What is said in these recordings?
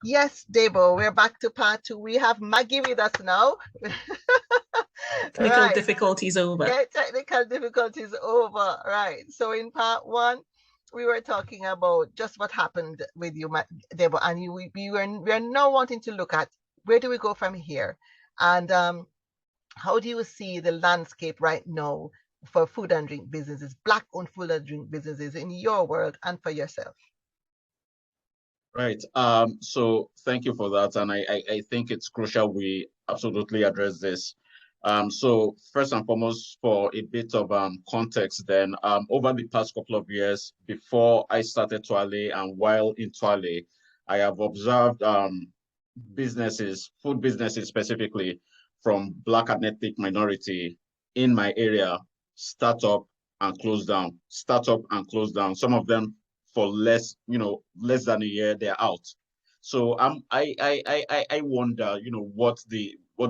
Yes, Debo, we're back to part two. We have Maggie with us now. Technical Right. difficulties over. Yeah, technical difficulties over. Right. So in part one, we were talking about just what happened with you, Debo, and we are now wanting to look at where do we go from here, and how do you see the landscape right now for food and drink businesses, Black-owned food and drink businesses in your world and for yourself? Right. So thank you for that. And I think it's crucial we absolutely address this. So first and foremost, for a bit of context, then over the past couple of years, before I started Twale and while in Twale, I have observed businesses, food businesses specifically, from Black and ethnic minority in my area, start up and close down, start up and close down. Some of them for less than a year, they're out. So I wonder, what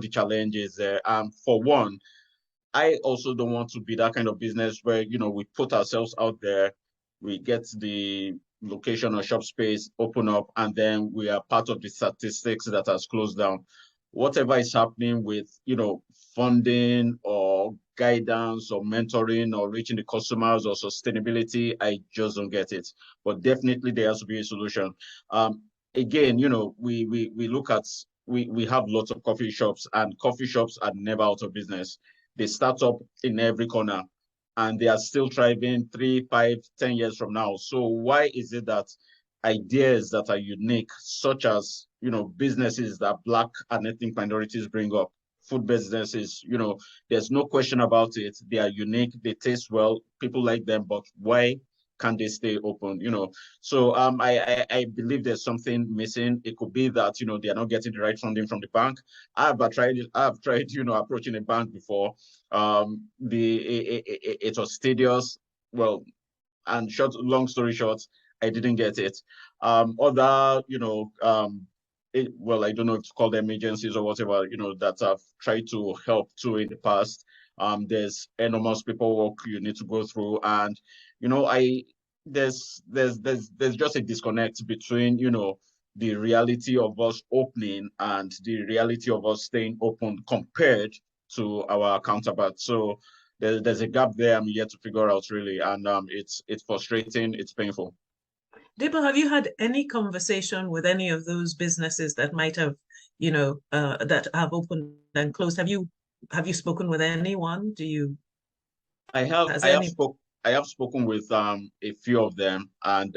the challenge is there. For one, I also don't want to be that kind of business where, we put ourselves out there, we get the location or shop space, open up, and then we are part of the statistics that has closed down. Whatever is happening with, funding or guidance or mentoring or reaching the customers or sustainability, I just don't get it. But definitely there has to be a solution. Again, we look at we have lots of coffee shops, and coffee shops are never out of business. They start up in every corner and they are still thriving 3, 5, 10 years from now. So why is it that ideas that are unique, such as, businesses that Black and ethnic minorities bring up, food businesses, there's no question about it. They are unique, they taste well, people like them, but why can't they stay open? So I believe there's something missing. It could be that they are not getting the right funding from the bank. I've tried approaching a bank before. It was tedious. Well, and long story short, I didn't get it. Other well, I don't know if to call them agencies or whatever, that have tried to help too in the past. There's enormous paperwork you need to go through, and I there's just a disconnect between the reality of us opening and the reality of us staying open compared to our counterparts. So there's a gap there I'm yet to figure out really, and it's frustrating, it's painful. Debo, have you had any conversation with any of those businesses that might have, that have opened and closed? Have you spoken with anyone? I have Has I have any spoke I have spoken with a few of them, and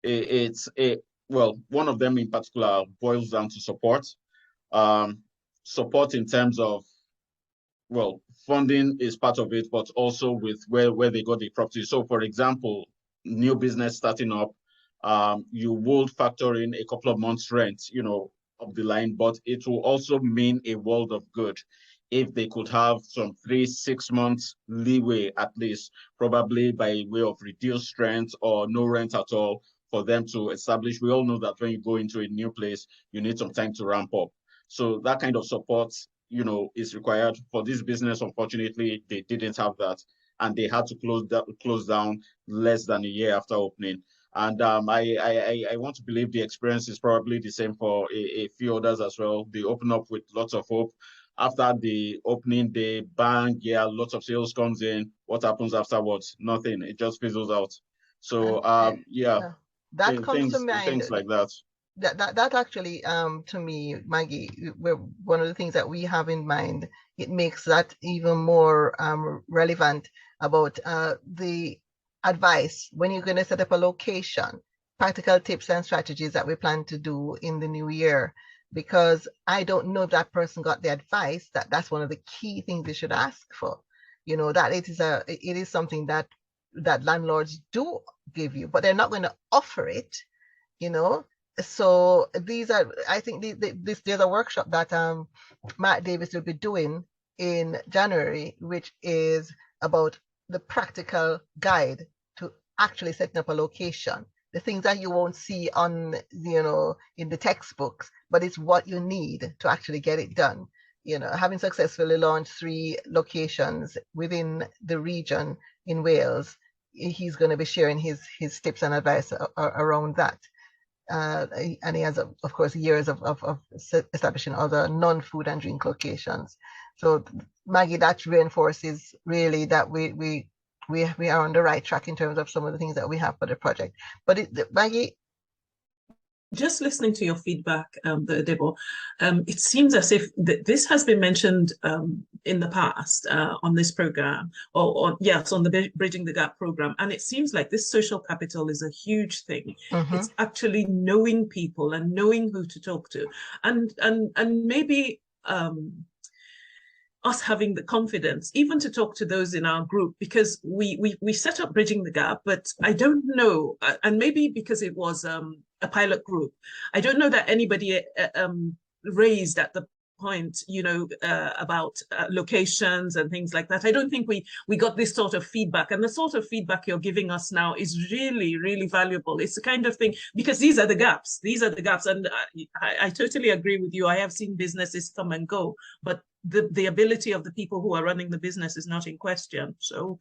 it's a well, one of them in particular boils down to support. Um, Support in terms of, well, funding is part of it, but also with where they got the property. So, for example, new business starting up, you would factor in a couple of months' rent, of the line, but it will also mean a world of good if they could have some 3, 6 months leeway at least, probably by way of reduced rent or no rent at all for them to establish. We all know that when you go into a new place, you need some time to ramp up. So that kind of support, is required for this business. Unfortunately, they didn't have that, and they had to close down less than a year after opening. And I want to believe the experience is probably the same for a few others as well. They open up with lots of hope. After the opening day, bang, yeah, lots of sales comes in. What happens afterwards? Nothing. It just fizzles out. So yeah, Yeah, that comes to mind. things like that. That actually, to me, Maggie, one of the things that we have in mind. It makes that even more relevant about the advice when you're going to set up a location, practical tips and strategies that we plan to do in the new year. Because I don't know if that person got the advice that that's one of the key things they should ask for. That it is something that landlords do give you, but they're not going to offer it. You know, so these are, I think there's a workshop that Matt Davis will be doing in January, which is about the practical guide to actually setting up a location. The things that you won't see on, in the textbooks, but it's what you need to actually get it done. Having successfully launched 3 locations within the region in Wales, he's going to be sharing his tips and advice around that. and he has, of course, years of establishing other non-food and drink locations. So Maggie, that reinforces really that we are on the right track in terms of some of the things that we have for the project. But Maggie, just listening to your feedback, Debo, it seems as if this has been mentioned in the past on this program, or yes, on the Bridging the Gap program, and it seems like this social capital is a huge thing. It's actually knowing people and knowing who to talk to, and maybe us having the confidence even to talk to those in our group, because we set up Bridging the Gap, but I don't know, and maybe because it was a pilot group, I don't know that anybody raised at the point, about locations and things like that. I don't think we got this sort of feedback, and the sort of feedback you're giving us now is really, really valuable. It's the kind of thing, because these are the gaps, and I totally agree with you. I have seen businesses come and go, but the ability of the people who are running the business is not in question. So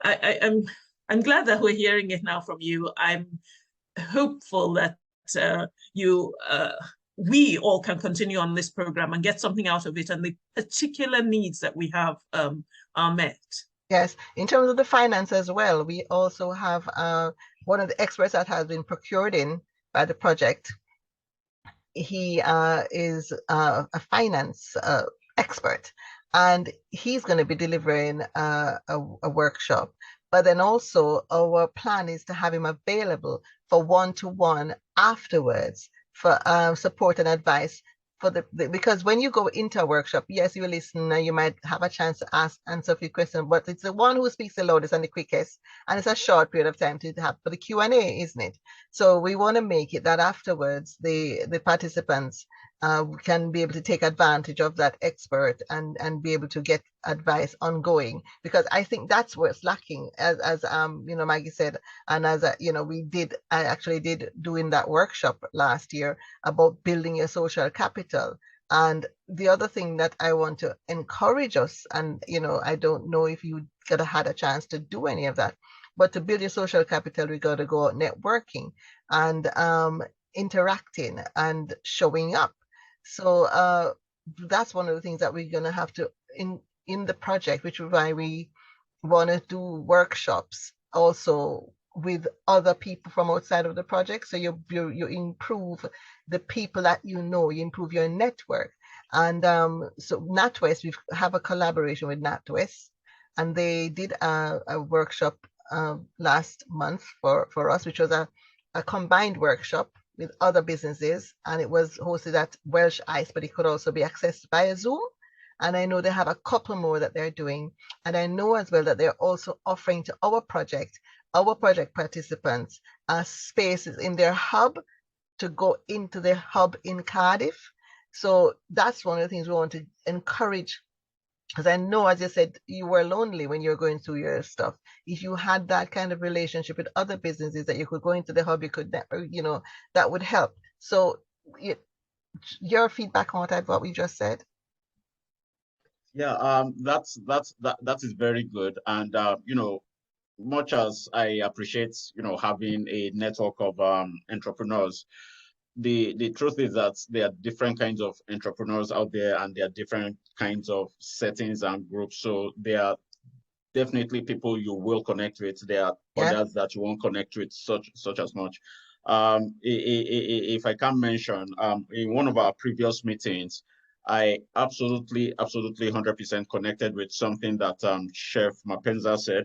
I'm glad that we're hearing it now from you. I'm hopeful that we all can continue on this program and get something out of it, and the particular needs that we have are met. Yes, in terms of the finance as well, we also have one of the experts that has been procured in by the project. He is a finance expert, and he's going to be delivering a workshop. But then also our plan is to have him available for one-to-one afterwards for support and advice for because when you go into a workshop, yes, you listen and you might have a chance to answer a few questions, but it's the one who speaks the loudest and the quickest, and it's a short period of time to have for the Q&A, isn't it? So we want to make it that afterwards the participants can be able to take advantage of that expert and be able to get advice ongoing, because I think that's where it's lacking, as Maggie said, and as I actually did doing that workshop last year about building your social capital. And the other thing that I want to encourage us, and I don't know if you could have had a chance to do any of that, but to build your social capital, we got to go out networking and interacting and showing up. So that's one of the things that we're going to have to in the project, which is why we want to do workshops also with other people from outside of the project. So you improve the people that you improve your network. And so NatWest, we have a collaboration with NatWest, and they did a workshop last month for us, which was a combined workshop with other businesses, and it was hosted at Welsh Ice, but it could also be accessed via Zoom. And I know they have a couple more that they're doing. And I know as well that they're also offering to our project participants spaces in their hub to go into their hub in Cardiff. So that's one of the things we want to encourage, because I know, as you said, you were lonely when you were going through your stuff. If you had that kind of relationship with other businesses that you could go into the hub, you could, that would help. So your feedback on what we just said? Yeah, that is very good. And much as I appreciate having a network of entrepreneurs, the truth is that there are different kinds of entrepreneurs out there, and there are different kinds of settings and groups. So there are definitely people you will connect with. There are others that you won't connect with such as much. If I can mention, in one of our previous meetings, I absolutely 100% connected with something that Chef Mapenza said,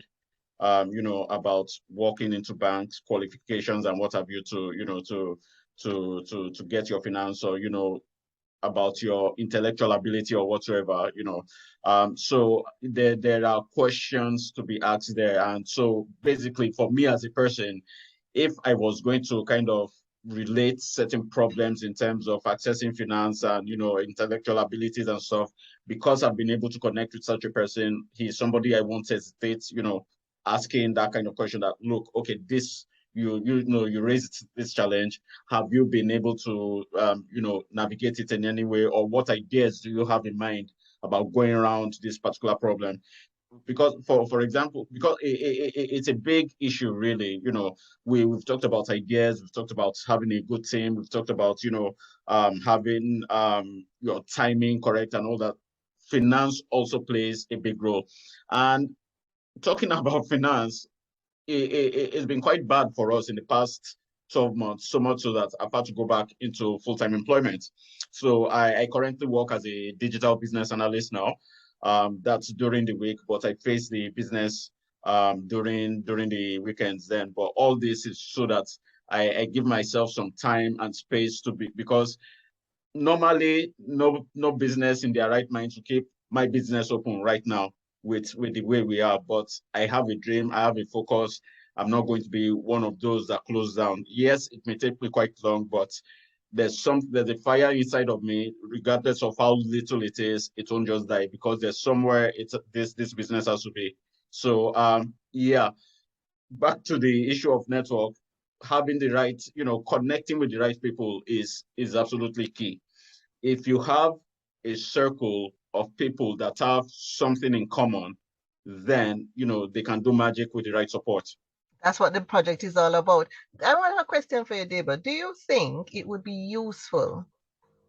about walking into banks, qualifications, and what have you to get your finance, or about your intellectual ability or whatsoever. So there are questions to be asked there. And so basically, for me as a person, if I was going to kind of relate certain problems in terms of accessing finance and intellectual abilities and stuff, because I've been able to connect with such a person, he's somebody I won't hesitate asking that kind of question, that look, okay, this you raised this challenge, have you been able to navigate it in any way, or what ideas do you have in mind about going around this particular problem? because for example, because it's a big issue, really. You know, we've talked about ideas, we've talked about having a good team, we've talked about, you know, having your timing correct and all that. Finance also plays a big role. And talking about finance, it's been quite bad for us in the past 12 months, so much so that I've had to go back into full-time employment. So I currently work as a digital business analyst now. That's during the week, but I face the business during the weekends then. But all this is so that I give myself some time and space to be, because normally no business in their right mind to keep my business open right now with the way we are. But I have a dream, I have a focus. I'm not going to be one of those that close down. Yes, it may take me quite long, but there's a fire inside of me, regardless of how little it is, it won't just die, because there's somewhere this business has to be. So yeah, back to the issue of network, having the right, you know, connecting with the right people is absolutely key. If you have a circle of people that have something in common, then, you know, they can do magic with the right support. That's what the project is all about. I want a question for you, Debo. Do you think it would be useful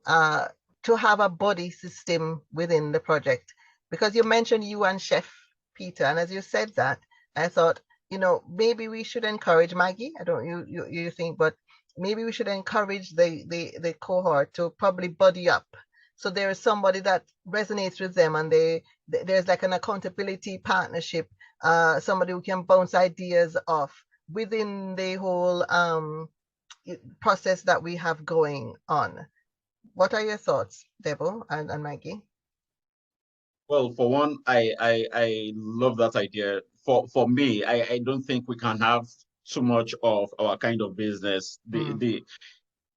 to have a buddy system within the project? Because you mentioned you and Chef Peter, and as you said that, I thought, you know, maybe we should encourage Maggie. I don't you think, but maybe we should encourage the cohort to probably buddy up. So there is somebody that resonates with them, and there's like an accountability partnership, somebody who can bounce ideas off within the whole process that we have going on. What are your thoughts, Debo and Maggie? Well, for one, I love that idea. For me, I don't think we can have too much of our kind of business. The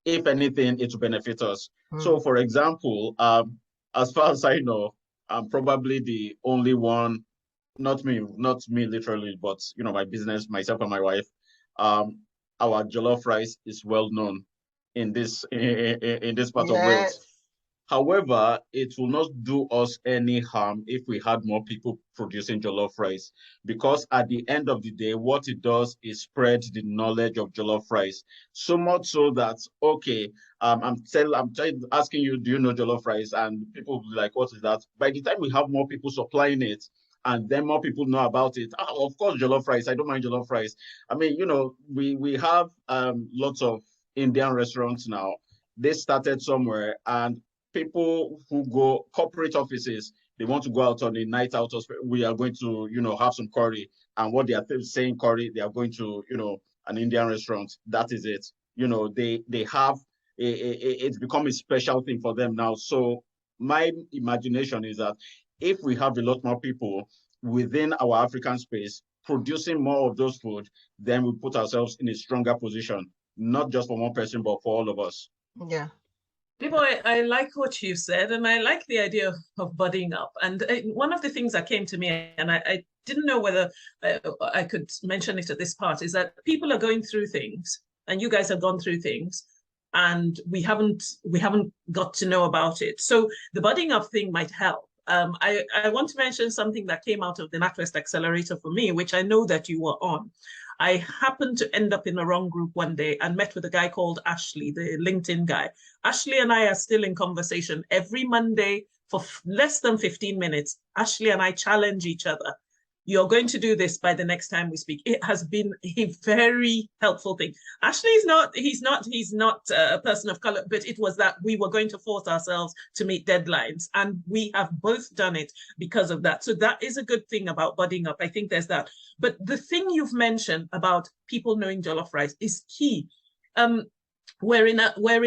if anything, it will benefit us. So, for example, as far as I know, I'm probably the only one, not me literally, but you know, my business, myself and my wife. Our jollof rice is well known in this part of Wales. However, it will not do us any harm if we had more people producing jollof rice, because at the end of the day, what it does is spread the knowledge of jollof rice. So much so that, okay, I'm asking you, do you know jollof rice? And people will be like, what is that? By the time we have more people supplying it, and then more people know about it, of course, jollof rice. I don't mind jollof rice. I mean, you know, we have lots of Indian restaurants now. They started somewhere, and people who go corporate offices, they want to go out on a night out. We are going to, you know, have some curry, and what they are saying curry, they are going to, you know, an Indian restaurant. That is it. You know, they have it's become a special thing for them now. So my imagination is that if we have a lot more people within our African space producing more of those food, then we put ourselves in a stronger position, not just for one person, but for all of us. Yeah. Debo, I like what you said, and I like the idea of buddying up. And one of the things that came to me, and I didn't know whether I could mention it at this part, is that people are going through things, and you guys have gone through things, and we haven't got to know about it. So the buddying up thing might help. I want to mention something that came out of the NatWest Accelerator for me, which I know that you were on. I happened to end up in the wrong group one day and met with a guy called Ashley, the LinkedIn guy. Ashley and I are still in conversation every Monday for less than 15 minutes. Ashley and I challenge each other. You're going to do this by the next time we speak. It has been a very helpful thing. Ashley he's not a person of color, but it was that we were going to force ourselves to meet deadlines, and we have both done it because of that. So that is a good thing about budding up. I think there's that. But the thing you've mentioned about people knowing jollof rice is key. We're in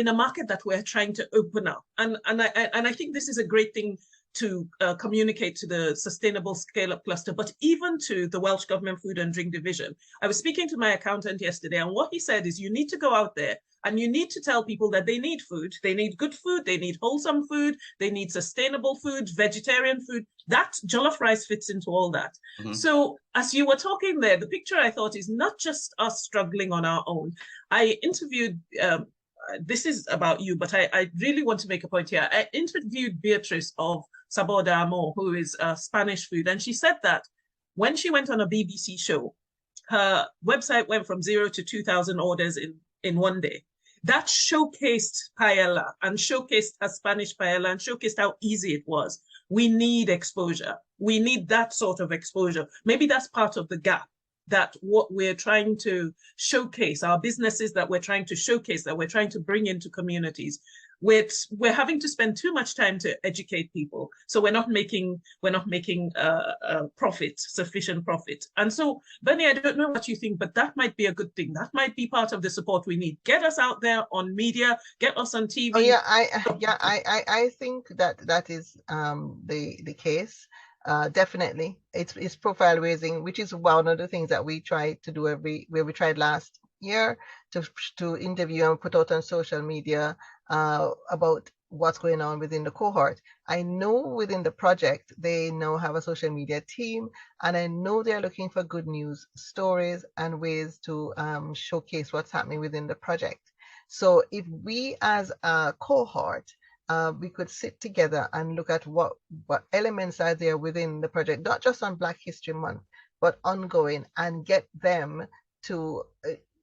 a market that we're trying to open up, and I think this is a great thing to communicate to the Sustainable Scale-Up Cluster, but even to the Welsh Government Food and Drink Division. I was speaking to my accountant yesterday, and what he said is you need to go out there and you need to tell people that they need food, they need good food, they need wholesome food, they need sustainable food, vegetarian food. That jollof rice fits into all that. Mm-hmm. So as you were talking there, the picture I thought is not just us struggling on our own. I interviewed this is about you, but I really want to make a point here. I interviewed Beatrice of Saboda Amor, who is Spanish food. And she said that when she went on a BBC show, her website went from 0 to 2,000 orders in one day. That showcased paella and showcased her Spanish paella and showcased how easy it was. We need exposure. We need that sort of exposure. Maybe that's part of the gap, that what we're trying to showcase, our businesses that we're trying to showcase, that we're trying to bring into communities. We're having to spend too much time to educate people, so we're not making profit, sufficient profit. And so, Bernie, I don't know what you think, but that might be a good thing. That might be part of the support we need. Get us out there on media, get us on TV. Oh yeah, I think that is the case. Definitely, it's profile raising, which is one of the things that we try to do where we tried last year to interview and put out on social media about what's going on within the cohort. I know within the project they now have a social media team, and I know they're looking for good news stories and ways to showcase what's happening within the project. So if we as a cohort we could sit together and look at what elements are there within the project, not just on Black History Month, but ongoing, and get them to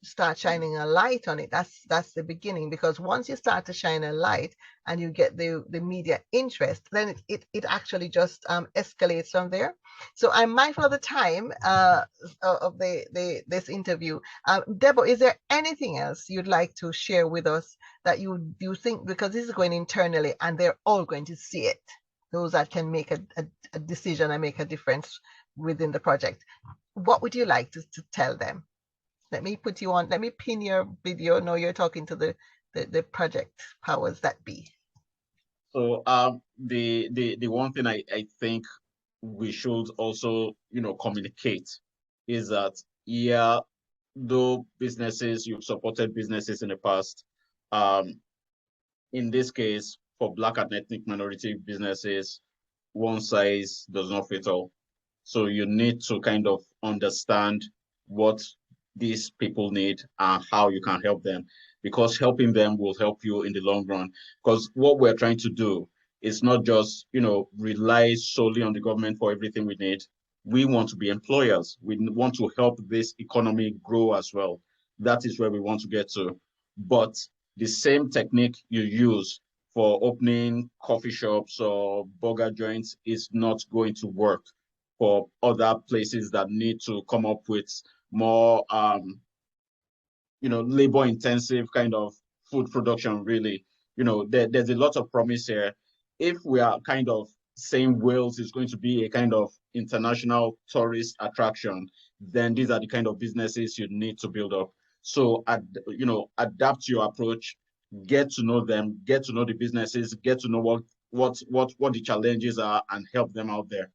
start shining a light on it. That's the beginning, because once you start to shine a light and you get the media interest, then it actually just escalates from there. So I'm mindful of the time of this interview. Debo, is there anything else you'd like to share with us that you think, because this is going internally and they're all going to see it, those that can make a decision and make a difference within the project, what would you like to tell them? Let me put you on, let me pin your video. No, you're talking to the project powers that be. So the one thing I think we should also, communicate is that, yeah, though businesses, you've supported businesses in the past, in this case, for Black and ethnic minority businesses, one size does not fit all. So you need to kind of understand what these people need and how you can help them, because helping them will help you in the long run. Because what we're trying to do is not just, rely solely on the government for everything we need. We want to be employers. We want to help this economy grow as well. That is where we want to get to. But the same technique you use for opening coffee shops or burger joints is not going to work for other places that need to come up with more, labor intensive kind of food production, really. There's a lot of promise here. If we are kind of saying Wales is going to be a kind of international tourist attraction, then these are the kind of businesses you need to build up. So, adapt your approach, get to know them, get to know the businesses, get to know what the challenges are, and help them out there.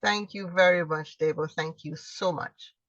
Thank you very much, Debo. Thank you so much.